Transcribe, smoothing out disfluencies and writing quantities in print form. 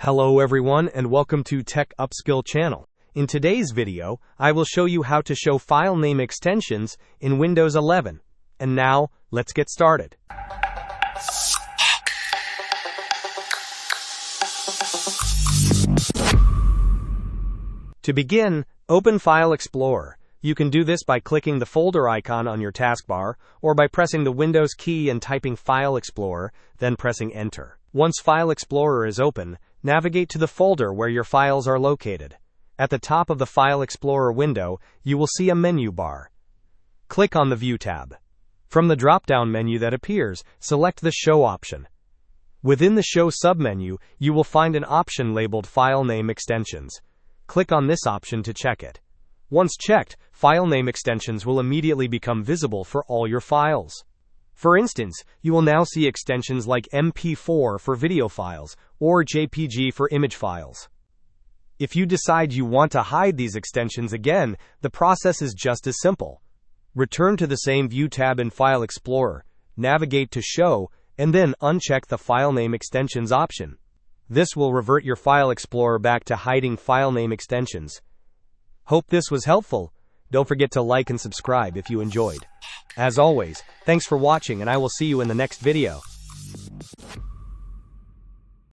Hello everyone and welcome to Tech Upskill channel. In today's video, I will show you how to show file name extensions in Windows 11. And now, let's get started. To begin, open File Explorer. You can do this by clicking the folder icon on your taskbar, or by pressing the Windows key and typing File Explorer, then pressing Enter. Once File Explorer is open, navigate to the folder where your files are located. At the top of the File Explorer window, you will see a menu bar. Click on the View tab. From the drop-down menu that appears, select the Show option. Within the Show submenu, you will find an option labeled File Name Extensions. Click on this option to check it. Once checked, file name extensions will immediately become visible for all your files. For instance, you will now see extensions like MP4 for video files, or JPG for image files. If you decide you want to hide these extensions again, the process is just as simple. Return to the same View tab in File Explorer, navigate to Show, and then uncheck the File Name Extensions option. This will revert your File Explorer back to hiding file name extensions. Hope this was helpful. Don't forget to like and subscribe if you enjoyed. As always, thanks for watching and I will see you in the next video.